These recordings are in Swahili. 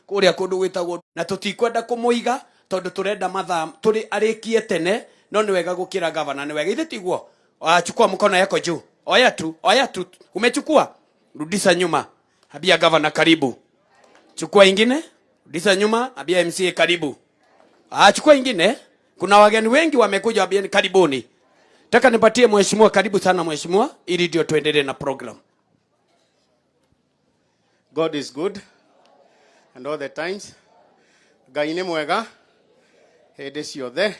kuria kundu gwitagwo na tutikwenda kumuiga tondu turenda mathaa turi arikie tene no ni wega gukira governor ni wega ithitiguo chukua mkono yako juu oya tu umechukua rudisha nyuma habia governor karibu chukua ingine rudisha nyuma habia MCA karibu chukua ingine kuna wageni wengi wamekuja habia karibuni taka nipatie mheshimiwa karibu sana mheshimiwa ili ndio tuendelee na program. God is good and all the times. Ngai nĩ mwega hĩndĩ ciothe.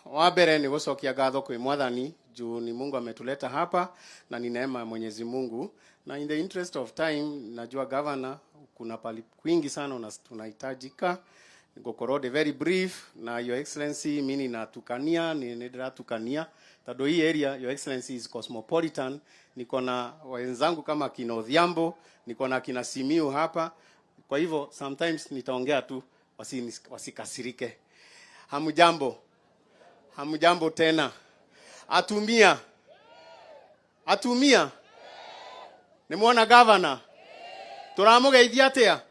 Wa mbere ni gũcokia ngatho kwĩ Mwathani juu ni Mungu ametuleta hapa na ni neema ya Mwenyezi Mungu, na in the interest of time najua governor kuna pali kwingi sana tunahitajika ngũkorwo very brief na your excellency mimi natukania ni ndiratukania tondũ hii area your excellency is cosmopolitan. Niko na wenzangu kama kina Odhiambo, niko na kina Simiu hapa, kwa hivyo sometimes nitaongea tu wasikasirike. Hamujambo tena. Atumia nimuona governor turamugeithia atia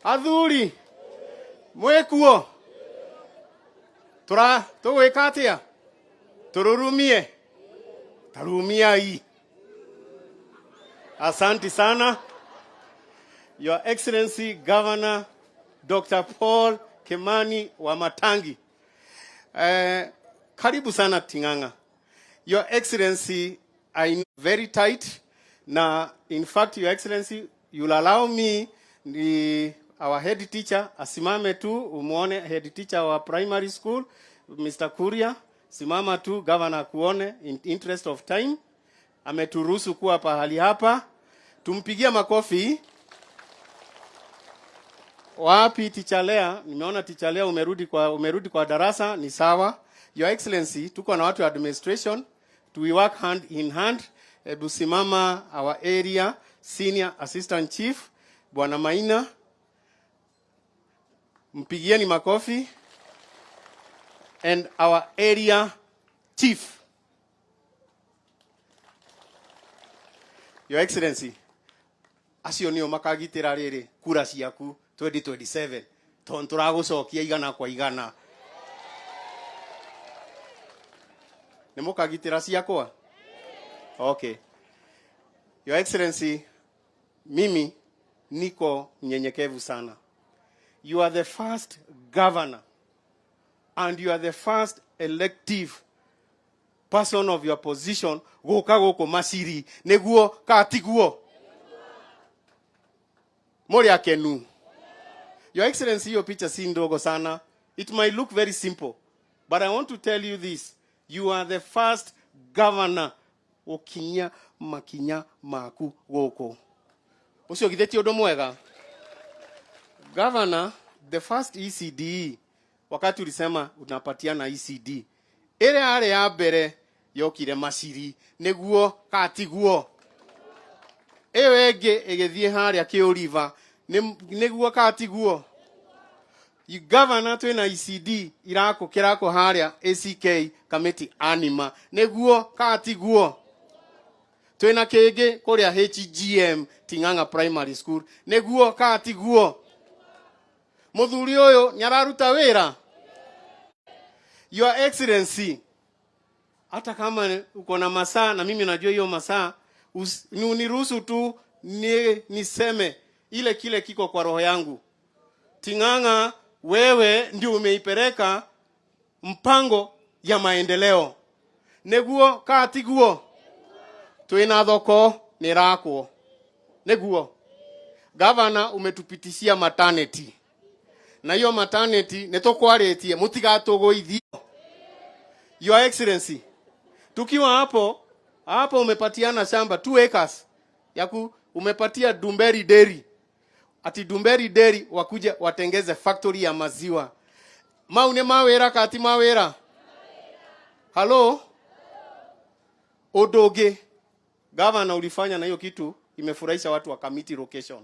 Athuri mwekuo tugwika atia tururumie tarumiai. Asante sana Your Excellency Governor Dr. Paul Kimani Wamatangi. Karibu sana Ting'ang'a. Your Excellency, I know very tight. Na in fact, Your Excellency, you'll allow me our head teacher asimame tu umuone head teacher wa primary school Mr. Kuria, simama tu governor kuone in interest of time. Ameturuhusu kuwa pahali hapa. Tumpigia makofi. Wapi teacher Lea? Nimeona teacher Lea umerudi kwa darasa, ni sawa. Your Excellency, tuko na watu wa administration, we work hand in hand. Ebu simama our area senior assistant chief Bwana Maina, mpigieni makofi, and our area chief. Your Excellency, acio nio makagitira riri kura ciaku 2027 tondu turagucokia igana kwa igana. Nimukagitira ciakwa? Okay. Your Excellency, mimi niko mnyenyekevu sana. You are the first governor and you are the first elective person of your position goko masiri neguo katiguo mori akenu. Your Excellency, your picture si ndogo sana. It might look very simple, but I want to tell you this. You are the first governor okinya makinya maku goko. Ucio githeti undu mwega. Governor, the first ECD, wakati ulisema unapatiana ECD, ile ale ya mbere yokire masiri neguo katiguo. Ewe ege egethie haria kiuriva neguo katiguo. You governor twina ECD irako kirako haria ACK committee anima neguo katiguo. Twina kege kuria HGM Ting'ang'a primary school neguo katiguo. Muthuri uyu nyararuta wira. Your Excellency, hata kama uko na masaa na mimi najua hiyo masaa, uniruhusu tu niseme ile kile kiko kwa roho yangu. Ting'ang'a, wewe ndio umeipeleka mpango ya maendeleo. Neguo katiguo. Twina thoko nirako. Neguo. Governor, umetupitishia maternity. Na hiyo maternity netokwaretie mutigatugoithio. Your Excellency, tukiwa hapo umepatiana shamba 2 acres yaku umepatia Dumberi Dairy. Ati Dumberi Dairy wakuja watengeze factory ya maziwa. Maune mawera kati mawera. Hello? Odoge, governor ulifanya na hiyo kitu imefurahisha watu wa committee location.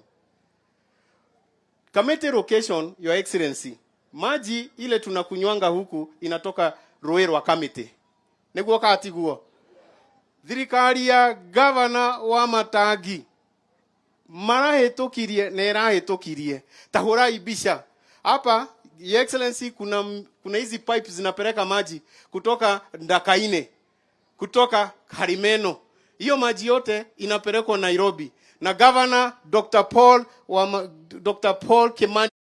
Committee location, your excellency. Maji ile tunakunywanga huku inatoka Ruiru wa committee. Niguo katiguo. Thirikari ya governor wa Matagi marahitukirie na irahitukirie. Tahurai bisha. Hapa your excellency kuna hizi pipes zinapeleka maji kutoka Ndakaine, kutoka Karimeno. Hiyo maji yote inapelekwa Nairobi. Na governor Dr. Paul Kimani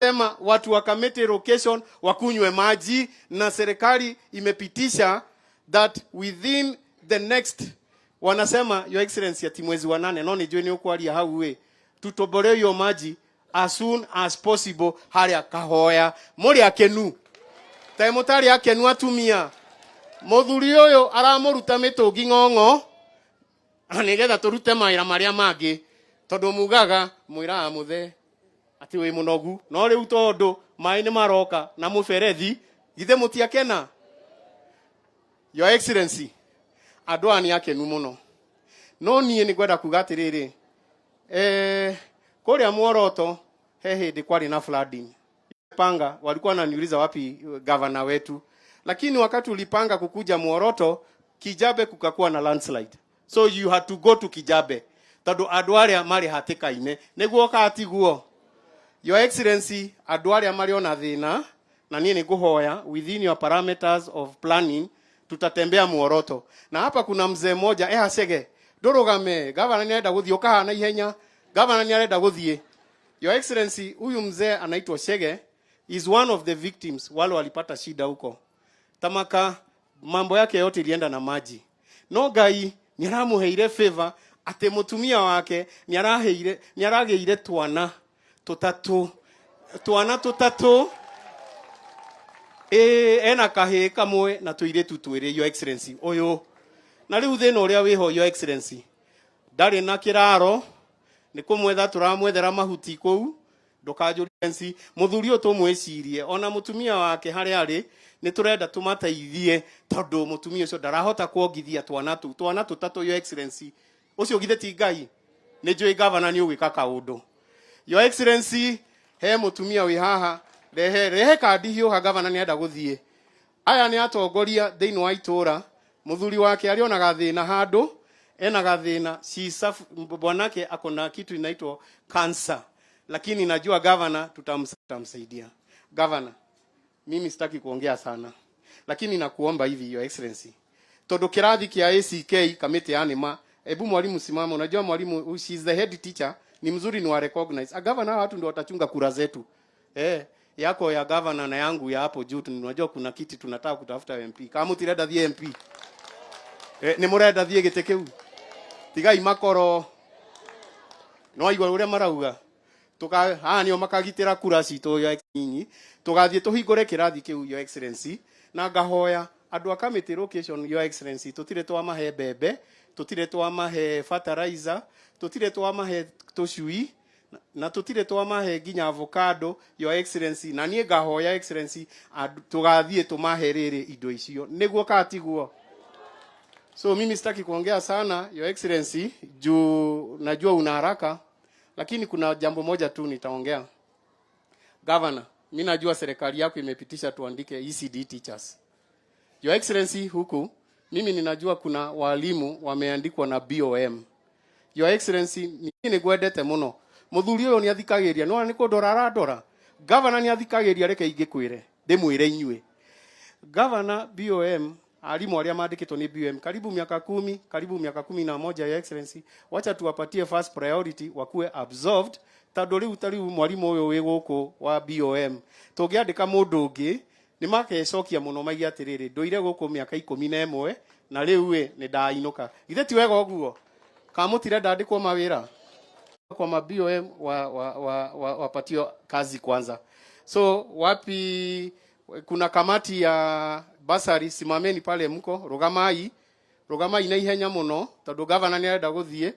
watu wa committee location wakunywe maji, na serikali imepitisha that within the next, wanasema your excellency ati mwezi wa 8 no nijue ni ukwaria hau we tutobore hiyo maji as soon as possible. Haria kahoya muri akenu taimotari akenu atumia muthuri uyu aramuruta mitungi ng'ong'o nigetha turute maira maria mangi tondu mugaga mwira muthe ati wi munogu no riu tondu mai ni maroka na muberethi githe mutiakena. Your excellency adwani akenu muno no nie ni gwenda kuga atiriri kuria Muoroto he hindi kwari na flooding. Panga walikuwa wananiuliza wapi governor wetu, lakini wakati ulipanga kukuja Muoroto, Kijabe kukakuwa na landslide, so you had to go to Kijabe tondu adware mari hatika ine niguo katiguo. Your excellency adware mari ona thina na nie niguhoya within your parameters of planning tutatembea Muoroto. Na hapa kuna mzee mmoja Hacege ndurugame governor ni arenda guthie ukahana ihenya, governor ni arenda guthie. Your excellency huyu mzee anaitwa Shege is one of the victims wale walipata shida huko Tamaka. Mambo yake yote ilienda na maji. No Ngai ni aramuheire favor ate mutumia wake ni arageire twana tutatu ena kahe kamwe na tuiretu twiri. Your excellency oyo na riu thina uria wiho your excellency ndari na kiraro ni kumwetha turamwethera mahuti kou ndukanjuriensi muthuri uyu tumwicirie ona mutumia wake hari ari ni turenda tumateithie tondu mutumia ucio ndarahota kuongithia twana tutatu. Your excellency ucio githe ti Ngai ni njui governor ni ugika kaundu. Your excellency he mutumia wi haha rehe kandi hiuha governor ni enda guthie. Aya ni atongoria thiini wa itura, muthuri wake arionaga thina handu ena gathina bwanake akona kitu inaitwa cancer, lakini najua governor tutamsaidia. Governor, mimi sitaki kuongea sana, lakini nakuomba hivi your excellency, tondu kirathi kia ACK committee anima, hebu mwalimu simama. Unajua mwalimu she is the head teacher, ni mzuri ni wa recognize. A governor watu ndio watachunga kura zetu. Yako ya governor na yangu ya hapo juu, tunajua kuna kiti tunataka kutafuta MP. Kama utireda thie MP ni murenda thie gitekeu tigai makoro no igwa uria marauga tuka nio makagitira kura citu ya kinyi tugathie tuhingure kirathi kiu your excellency. Na ngahoya andu a committee location your excellency tutire twa mahe bebe, tutire twa mahe fertilizer, tutire twa mahe tucui na tutire twa mahe ginya avocado your excellency. Na nie ngahoya excellency tugathie tumahe riri indo icio niguo katiguo. So mimi sitaki kuongea sana your excellency juu najua una haraka, lakini kuna jambo moja tu nitaongea. Governor, mimi najua serikali yako imepitisha tuandike ECD teachers. Your excellency huku mimi ninajua kuna walimu wameandikwa na BOM. Your excellency mimi nigwendete muno muthuri uyu ni athikagiria no ni kundora governor ni athikagiria reke ingikwire ndimwire inyue governor BOM alimu aria maandikitwo ni BOM karibu miaka 10 karibu miaka 11. Your excellency wacha tuwapatie first priority wakuwe absorbed tondu riu tariu mwalimu uyu wi guku wa BOM tungiandika mundu ungi ni makecokia muno magi atiriri nduire guku miaka 11 na riu ni ndainuka githe ti wega uguo kamutire ndandikwo mawira kwa BOM wapatio kazi kwanza. So wapi kuna kamati ya basari, simameni pale mko rugamai na ihenya muno tondu governor ni arenda guthie.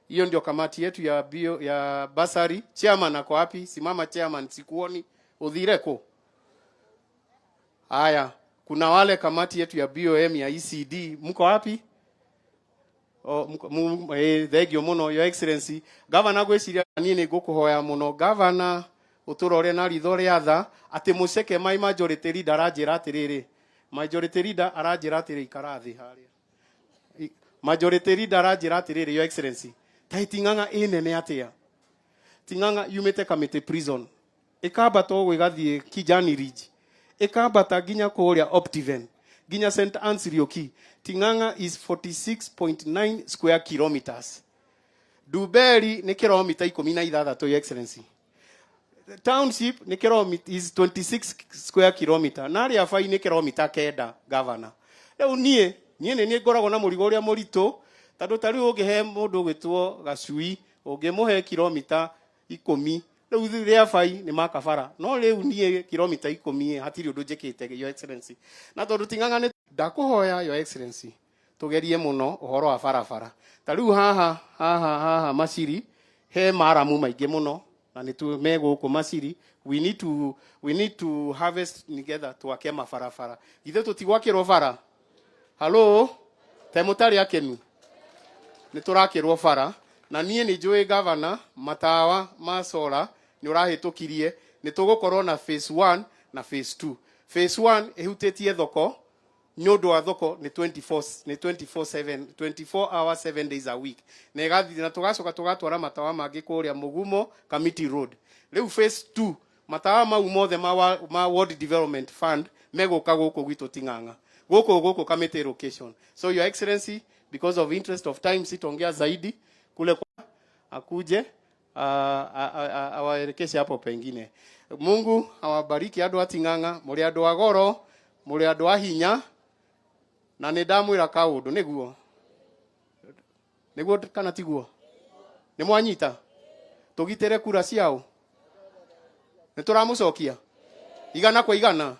Hiyo ndio kamati yetu ya basari. Chairman ako wapi? Simama chairman, sikuoni uthire ko. Haya, kuna wale kamati yetu ya BOM ya ECD mko wapi? thengio muno your excellency governor gwiciria nie ni ngukuhoya muno governor uturore na ritho ria tha ati muceke mai majority leader aranjira atiriri majority leader aranjira atiri ikarathi haria majority leader aranjira atiriri your excellency Ting'ang'a inene atia Ting'ang'a yumite Kamiti prison ikambata ogwe gathie Kijani Ridge ikambata ginya kuria Optiven ginya St Anne's Rioki. Ting'ang'a is 46.9 square kilometers. Duberi ni kilomita 16 your excellency. Township ni kilomita is 26 square kilometer. Nari afai ni kilomita kenda governor. Leo nie ni ngoragwo na murigo uria murito tondu tari ungihe mundu gwitwo Gacui ungimuhe kilomita 10 leo ria fai ni makabara no leo nie kilomita 10 hatiri undu njikite your excellency na tondu Ting'ang'a ni ndakuhoya your excellency tugerie muno uhoro wa barabara tariu haha Maciri he maramu maingi muno na ni tu meguku Maciri we need to harvest together twake mabarabara ithe tutigwakirwo bara hello temutari akenu ni turakirwo bara na nie ni njui governor matawa ma solar ni urahitukirie ni tugukorwo na phase 1 na phase 2 phase 1 ehutitie thoko nyondo wa thoko ni 24 hours 7 days a week na igathi na tugacoka tugatwara matawa mangi kuria Mugumo Kamiti Road riu phase 2 matawa mau mothe ma World Development Fund meguka guku gwitu Ting'ang'a guku Kamiti location. So your excellency, because of interest of time sitongea zaidi kule kwa akuje awaelekeshe hapo pengine. Mungu awabariki andu a Ting'ang'a, muri andu a goro, muri andu a hinya na ni ndamwira kaundu niguo kana tiguo ni mwanyita tugitire kura ciao ni turamucokia igana kwa igana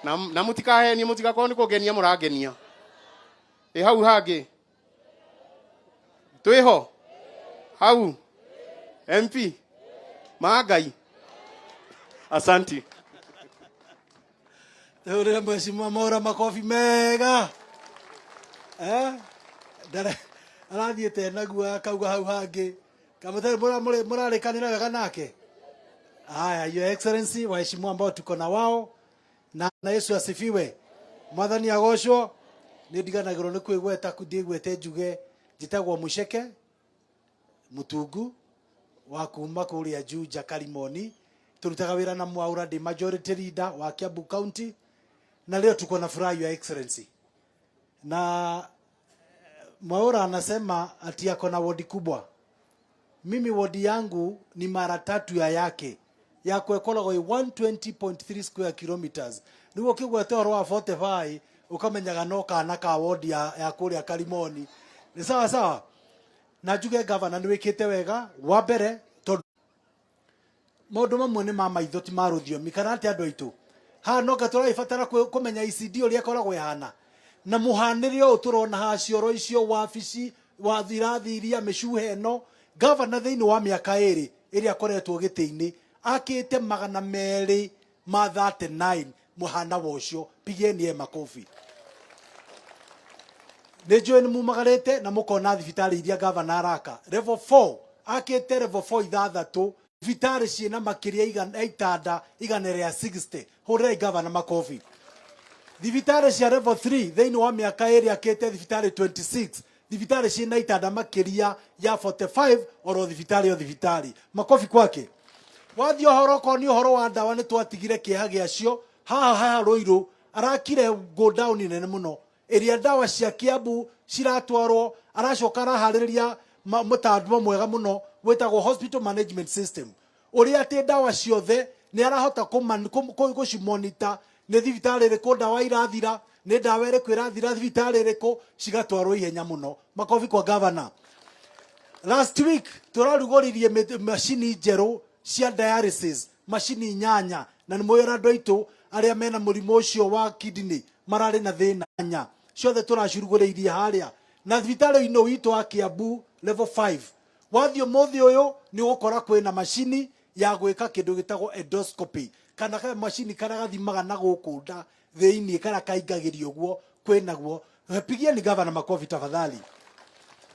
na mutikahe ni mutikakorwo ni kugenia murangenia hau hangi twiho hau MP Magai asanti Ure mheshimiwa Mwaura makofi mega ndare arathiete naguo akauga hau hangi kamutari murarikanira wega nake. Haya, your excellency, waheshimiwa ambao tuko na wao na Yesu asifiwe. Mwathani agocwo. Ni ndiganagirwo ni kwigweta kundigwete njuge njitagwo Muceke Mutungu wa kuma kuria Juja Kalimoni. Turutaga wira na Mwaura ndi majority leader wa Kiambu County na leo tuko na furaha your excellency. Na Mwaura anasema ati yako na wodi kubwa. Mimi wodi yangu ni mara 3 ya yake. Yako ekolago 120.3 square kilometers. Niwo kigwete oro wa 45 ukamenyaga no kana ka wodi ya kuria Kalimoni. Ni sawa sawa. Na njuge governor ni wikite wega wa mbere tondu maundu mamwe ni mama itho ti maruthio mikarate andu aitu ha no gatura ifatara kumenya ICD uri akoragwo ihana na muhanire o turona ha cioro icio wabici wa thirathiria micuhe no governor thiini wa miaka iri iri akoretwo gitiini akite 239 muhana wocio pigeni makofi. Nejo ni mumagarete na mukona thibitari iria governor araka level 4 akite level 4 ithathatu thibitari ciina makiria itada iganere ya 60 hore governor makofi. Thibitari cia level 3 thiini wa miaka iri akite thibitari 26 thibitari ciina itada makiria ya 45 oro thibitari o thibitari makofi kwake. Wathio horoko ni horo wa ndawa ni twatigire kiha giacio haha Ruiru arakire go down nene muno iria ndawa cia Kiambu ciratwarwo aracoka arahariria mutandu mwega muno wetagwo hospital management system uria ati ndawa ciothe ni arahota kucimonita ni thibitari iriku ndawa irathira ni ndawa iriku irathira thibitari iriku cigatwarwo ihenya muno makofi kwa governor. Last week turarugoririe machine njeru cia dialysis machine 8 na ni moyo andu aitu aria mena murimo ucio wa kidney marari na thina 8 ciothe turaciruguriirie haria na thibitari ino witu wa Kiambu level 5 wathio mothi uyu ni gukora kwina machine ya gwika kindu gitagwo endoscopy kana ka machine kana gathimaga na guku nda thiini kana kaingagirio guo kwinaguo pigia ni governor makofi tafadhali.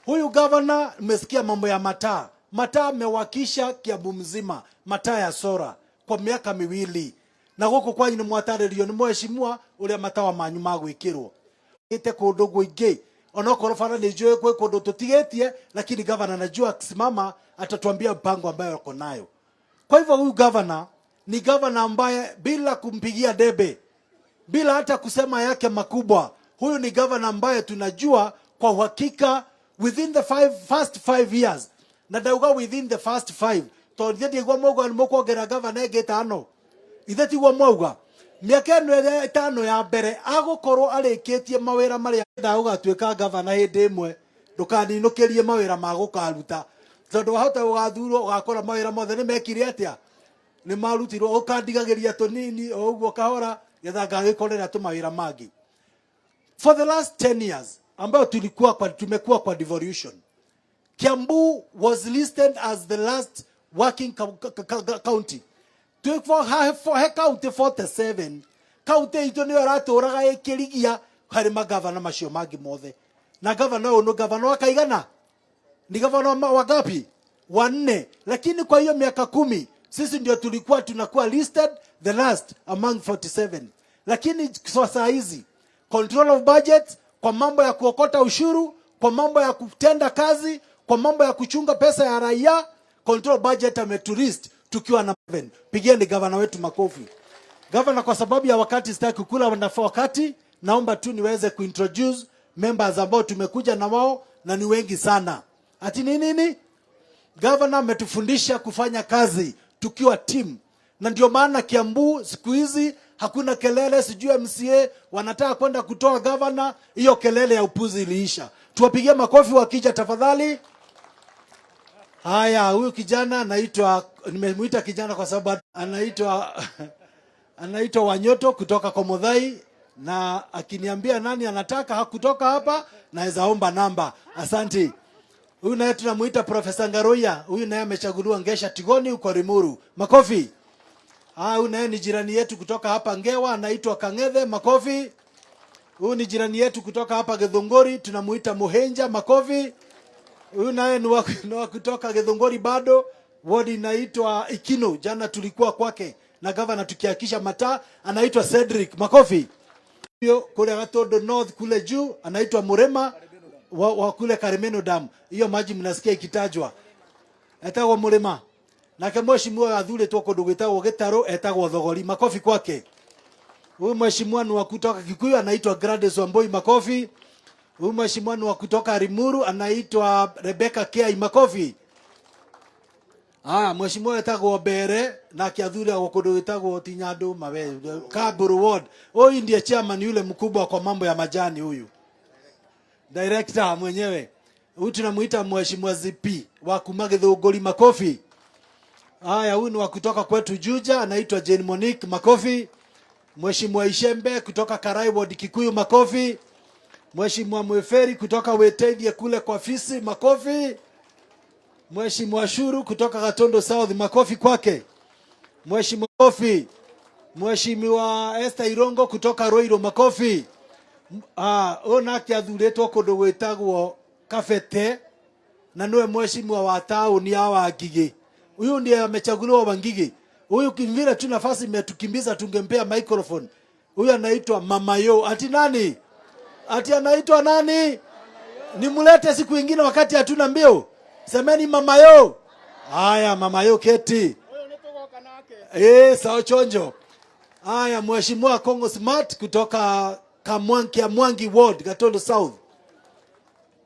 Huyu governor mmesikia mambo ya mataa. Mataa amewakisha Kiambu mzima, mataa ya sora kwa miaka 2. Na guku kwanyu ni mwataririo ni mheshimiwa uria matawa manyu magwikirwo. Ite kundu guingi. Onokorwo fara ni njoo kwe kundu tutigetie, lakini governor anajua akisimama atatuambia mpango ambayo yako nayo. Kwa hivyo huyu governor ni governor ambaye bila kumpigia debe, bila hata kusema yake makubwa, huyu ni governor ambaye tunajua kwa uhakika within the first 5 years, na dauga within the first 5, to ndiye gwa mogo ni mukwongera governor getano itheti gwa moga miaka eno 5 ya mbere agukorwo arikitie mawira maria ndauga tuika governor hindi imwe ndukaninukirie mawira magukaruta tondu wahota ugathurwo ugakora mawira mothe ni mekire atia ni marutirwo ukandigagiria tunini o uguo kahora getha ngagikorera tu mawira mangi. For the last 10 years ambao tumekuwa kwa devolution, Kiambu was listed as the last working county. He county 47 county ito niyo raturaga ikirigia hari magavana macio mangi mothe, na governor uno governor akaigana ni governor wa gapi? 4. Lakini kwa hiyo miaka 10 sisi ndio tulikuwa tunakuwa listed the last among 47. Lakini sasa hizi control of budget, kwa mambo ya kuokota ushuru, kwa mambo ya kutenda kazi, kwa mambo ya kuchunga pesa ya raia, control budget ameturist tukiwa na 7. Pigieni governor wetu makofi. Governor, kwa sababu ya wakati sitaki kukula na wakati, naomba tu niweze kuintroduce members ambao tumekuja na wao na ni wengi sana. Ati nini? Governor ametufundisha kufanya kazi tukiwa team. Na ndio maana Kiambu siku hizi hakuna kelele sijui MCA wanataka kwenda kutoa governor, hiyo kelele ya upuzi iliisha. Tuwapigie makofi wakija tafadhali. Haya, huyu kijana anaitwa, nimemuita kijana kwa sababu anaitwa Wanyoto kutoka Komodhai, na akiniambia nani anataka hakutoka hapa naweza omba namba. Asante. Huyu naye tunamuita Profesa Ngaroya, huyu naye amechaguliwa Ngesha Tigoni uko Rimuru. Makofi. Huyu naye ni jirani yetu kutoka hapa Ngewa, anaitwa Kangethe. Makofi. Huyu ni jirani yetu kutoka hapa Githunguri, tunamuita Muhenja. Makofi. Huyu naye ni wa kutoka Githunguri bado, wodi inaitwa Ikino. Jana tulikuwa kwake na governor tukihakisha mataa, anaitwa Cedric. Makofi. Hiyo kule Gatondo North kule juu anaitwa Murema wa kule Karimeno Dam. Hiyo maji mnasikia ikitajwa. Etagwo Murema. Na mheshimiwa athule tu kundu gwitagwo Gitaro etagwo Thogori. Makofi kwake. Huyu mheshimiwa ni wa kutoka Kikuyu anaitwa Gladys Wamboi. Makofi. Huyu mheshimiwa ni wa kutoka Rimuru anaitwa Rebecca Kiai. Makofi. Mheshimiwa etagwo Bere na kiathule wa kundu gwitagwo Tinyando Mawe Kaburu Ward. Huyu ndiye chairman yule mkubwa kwa mambo ya majani huyu. Director mwenyewe. Huyu tunamuita mheshimiwa ZP wa Kumage Thuguri. Makofi. Huyu ni wa kutoka kwetu Juja anaitwa Jane Monique. Makofi. Mheshimiwa Ishembe kutoka Karai Ward Kikuyu. Makofi. Mheshimiwa Mweferi kutoka Wetethie kule kwa Fisi. Makofi. Mheshimiwa Shuru kutoka Gatondo South. Makofi kwake. Mheshimiwa Kofi. Mheshimiwa Esther Irongo kutoka Roiro. Makofi. Ona kiathuretwo kundu gwitagwo Kafete na niwe mheshimiwa wa tauni ya Wangigi. Huyu ndiye amechaguliwa Wangigi. Huyu kimvile tu nafasi imetukimbiza tungempea microphone. Huyu anaitwa Mama Yo. Ati nani? Ati anaitwa nani? Nimulete siku nyingine wakati hatuna mbio. Semeni Mama Yo. Haya Mama Yo keti. Sawa chonjo. Haya mheshimiwa Kongo Smart kutoka Kamwangi Ward Gatondo South.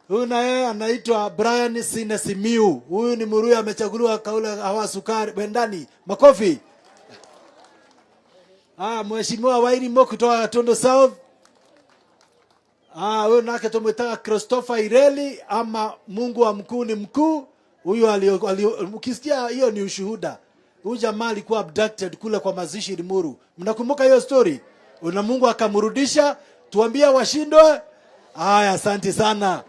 Huyu naye anaitwa Brian Sinesimiu. Huyu ni Muruya amechaguliwa kaule hawa sukari Bendani. Makofi. Mheshimiwa Wairimo kutoka Gatondo South. Huyu nake tumwita Christopher Ireli ama Mungu wa mkuu ni mkuu. Huyu ukisikia hiyo ni ushuhuda. Huyu jamaa alikuwa abducted kule kwa mazishi Limuru. Mnakumbuka hiyo story? Una Mungu akamrudisha, tuambie washindwe. Asante sana.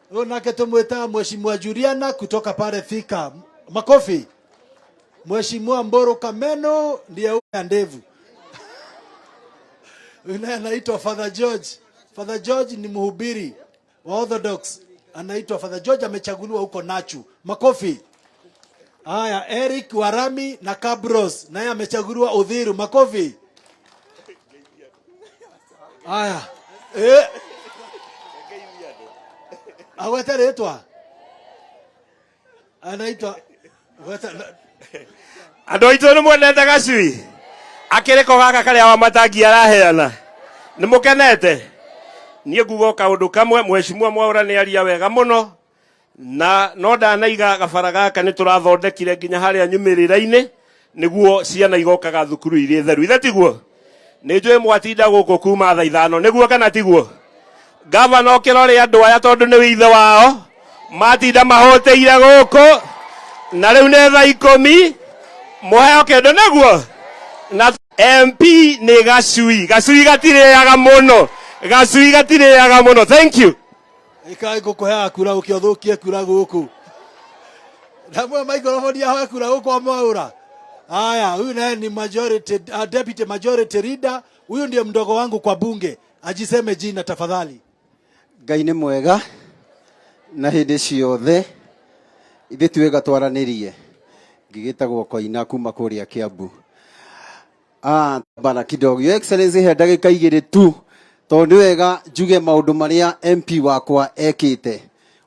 Huyu nake tumwita Mheshimiwa Juliana kutoka pale Thika. Makofi. Mheshimiwa Mboro Kameno ndiye huyu ndevu. Huyu anaitwa Father George. Father George ni mhubiri wa Orthodox. anaitwa Father George amechaguliwa huko Nachu. Makofi. Haya, Eric Warami na Kabros naye amechaguliwa Uthiru. Makofi. Haya. Agwetaretwa. Anaitwa Andå aitå nä mwendete Gacui akä rä ko gaka karä a wa matangi araheana nä må kenete. Niä nguga kaå ndå kamwe, Mheshimiwa Mwaura nä aria wega må no, na no ndanaiga gabara gaka nä tå rathondekire nginya harä a nyumä rä ra-inä nä guo ciana igokaga thukuru irä theru. Ithe tiguo nä njå ä mwatinda gå kå kuma thaa ithano nä guo kana tiguo? Gavana å kä rorä andå aya tondå nä wä ithe wao matinda mahå tä ire gå kå na rä u nä thaa 10 muheo kendo naguo na MP nä Gacui. Gacui gatirĩaga muno, Gacui gatirĩaga muno. Thank you. Ikai ngũkũheaga kura ũkĩothũkie kura gũkũ. Namwe microphone yawe kura gũkũ Mwaura. Haya, huyu naye ni majority deputy majority leader. Huyu ndiye mdogo wangu kwa bunge. Ajiseme jina tafadhali. Ngai nĩ mwega na hĩndĩ ciothe ithe tuwega twaranĩrie. Ngigitagwo Koina kuma kuria Kiambu. Bana kidogo, Your Excellency, he ndagĩka 2 tu tondũ wega njuge maũndũ marĩa MP wakwa ekĩte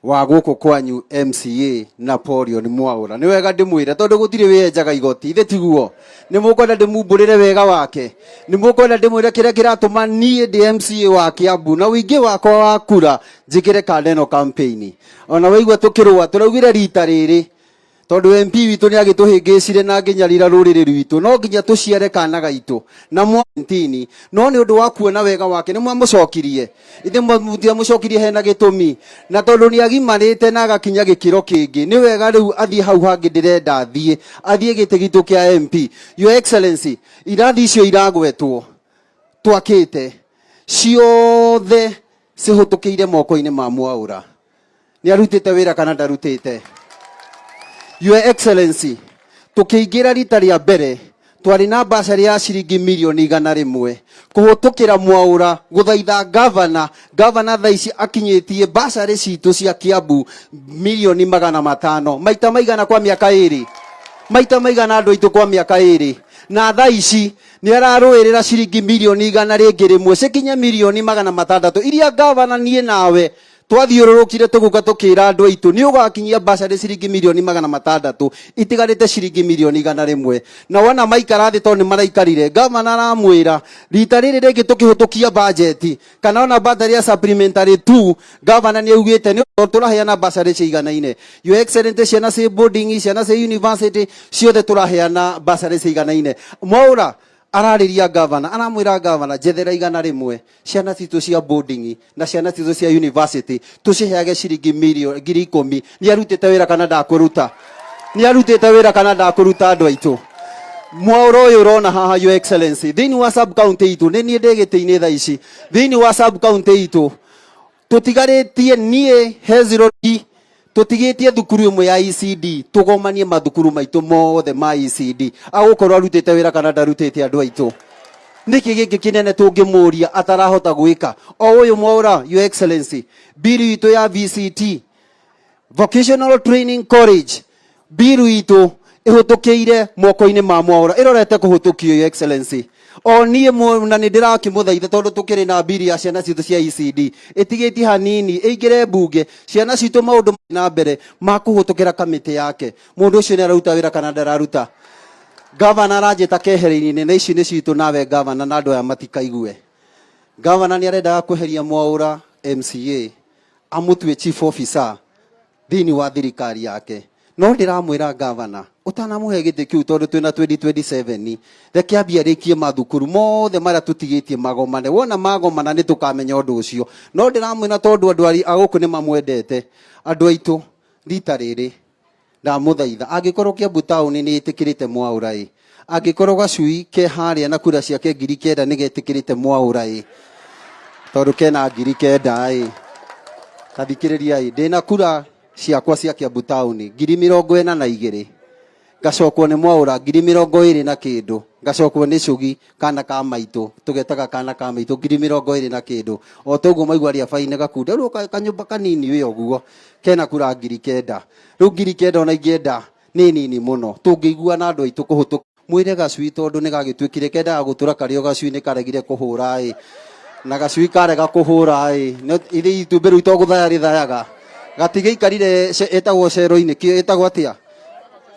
wa gũkũ kwanyu MCA Napoleon Mwaura. Nĩ wega ndĩmwĩre tondũ gũtirĩ wĩenjaga igoti, ithe tiguo. Nĩ mũkwenda ndĩmumbũrĩre wega wake, nĩ mũkwenda ndĩmwĩre kĩrĩa kĩratũma niĩ ndĩ MCA wa Kiambu na ũingĩ wakwa wa kura njĩkĩre kandeno campaign. Ona waigua tũkĩrũa tũraugire rita rĩrĩ tondu MP witũ nĩ agĩtũhĩngĩcire na nginyarira rũrĩrĩ rwitũ, no nginya tũciare kana gaitũ na mwantini, no nĩ ũndũ wa kuona wega wake nĩ mwamũcokirie. Ithe mũcokirie hena gĩtũmi, na tondũ nĩ agimarĩte na agakinya gĩkĩro kĩngĩ, nĩ wega rĩu athiĩ hau hangĩ ndĩrenda athiĩ gĩtĩ gitũ kĩa MP. Your Excellency, irathi icio iragwetwo twakĩte ciothe cihũtũkĩire moko-inĩ ma Mwaura. Nĩ arutĩte wĩra kana ndarutĩte? Your Excellency, tukĩingĩra rita rĩa mbere twarĩ na basari ya ciringi milioni 100 kũhũtũkĩra Mwaura gũthaitha gavana thaa ici akinyĩtie basari citũ cia Kiambu milioni 500. Maita maigana kwa mĩaka 2? Maita maigana andũ aitũ kwa mĩaka 2? Na thaa ici nĩ ararũĩrĩra ciringi milioni 100 rĩngĩ rĩmwe cikinye milioni 600 iria gavana niĩ nawe twathiũrũrũkire tũgũka tũkĩra andũ aitũ nĩ ũgakinyia basari ciringi milioni 600 itigarĩte ciringi milioni 100. Na wona maikara thĩ tondũ nĩ maraikarire, gavana aramwĩra rita rĩrĩ rĩngĩ tũkĩhũtũkia budget kana ona basari ya supplementary 2, gavana nĩ augĩte nĩ tũraheana basari ciganaine. Your Excellency, ciana cia boarding, ciana cia university ciothe tũraheana basari ciganaine. Mwaura ararĩria gavana, aramwĩra gavana njethera 100 ciana citũ cia boarding na ciana citũ cia university tũciheage ciringi milioni 10,000. Nĩ arutĩte wĩra kana ndakũruta? Nĩ arutĩte wĩra kana ndakũruta andũ aitũ? Mwaura ũyũ ũrona haha, Your Excellency, thĩinĩ wa sub county itũ, nĩ niĩ ndĩ gĩtĩ-inĩ thaa ici, thĩinĩ wa sub county itũ tũtigarĩtie niĩ Hezron tũtigĩtie thukuru ĩmwe ya ECD, tũgomanie mathukuru maitũ mothe ma ECD. Agũkorwo arutĩte wĩra kana ndarutĩte andũ aitũ? Nĩkĩ gĩkĩ kĩnene tũngĩmũria atarahota gwĩka? O ũyũ Mwaura, Your Excellency, bill itũ ya VCT, Vocational Training College, bill itũ ĩhũtũkĩire moko-inĩ ma Mwaura, ĩrorete kũhũtũkio, Your Excellency. O niĩ na nĩ ndĩrakĩmũthaitha tondũ tũkĩrĩ na biri ya ciana citũ cia ECD ĩtigĩtie hanini ĩingĩre mbunge, ciana citũ maũndũ na mbere ma kũhũtũkĩra kamĩtĩ yake. Mũndũ ũcio nĩ araruta wĩra kana ndararuta? Gavana aranjĩta keheri-inĩ na ici nĩ citũ nawe gavana, na andũ aya matikaigue. Gavana nĩ arendaga kweheria Mwaura MCA amũtue chief officer thĩinĩ wa thirikari yake. No ndiramwĩra gavana utanamũhe gĩtĩ kĩu tondũ twĩna 2027 reke ambie arĩkie mathukuru mothe marĩa tũtigĩtie magomane. Wona magomana nĩ tũkamenya ũndũ ũcio. No ndiramwĩra tondũ andũ a gũkũ nĩ mamwendete. Andũ aitũ rita rĩrĩ ndamũthaitha, angĩkorwo Kiambu taũni nĩ ĩtĩkĩrĩte Mwaura angĩkorwo Gacui ke harĩa na kura ciake 9,000 nĩ getĩkĩrĩte Mwaura tondũ kena 9,000 kathikĩrĩria ndĩna kura ciakwa cia Kiambu taũni 42,000 ngacokwo nĩ Mwaũra 20,000 na kĩndũ, ngacokwo nĩ Cugi kana ka maitũ, tũgetaga kana ka maitũ 20,000 na kĩndũ. O toguo maigua rĩa baine gakunda rĩu kanyũmba kanini we ũguo kena kura 9,000. Rĩu 9,000 ona ingĩenda nĩ nini mũno, tũngĩigua na andũ aitũ kũhũtũka mwĩre Gacui tondũ nĩ gagĩtuĩkire kendaga gũtũra karĩo Gacui nĩ karegire kũhũra na Gacui karega kũhũra ithe itumbĩ rĩu togũthaya rĩthayaga gatigĩikarire etagwo cero-inĩ kĩo etagwo atĩa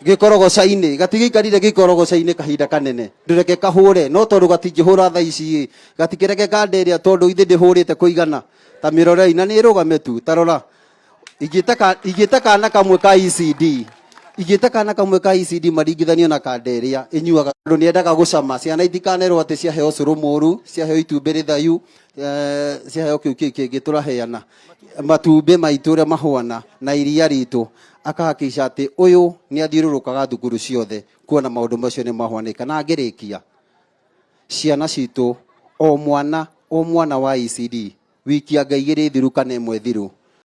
gĩkorogoca-inĩ gatigĩikarire gĩkorogoca-inĩ kahinda kanene ndũreke kahũre no tondũ gatingĩhũra thaa ici gatikĩreke kanderia tondũ ithe ndĩhũrĩte kũigana ta mĩrore na nĩ ĩrũgame tu tarora igĩta kana kamwe ka ECD maringithanio na kanderia inyuaga tondũ nĩ endaga gũcama ciana itikanerwo atĩ ciaheo ũcũrũ mũru ciaheo itumbĩ rĩthayu ciaheo kĩu kĩngĩ tũraheana matumbĩ maitũ ũrĩa mahũana na iria ritũ akahakikisha atĩ ũyũ nĩ athiũrũrũkaga thukuru ciothe kuona maũndũ macio nĩ mahwanĩka. Na ngĩrĩkia ciana citũ o mwana wa ECD wikia Ngai igĩrĩ thiru kana ĩmwe thiru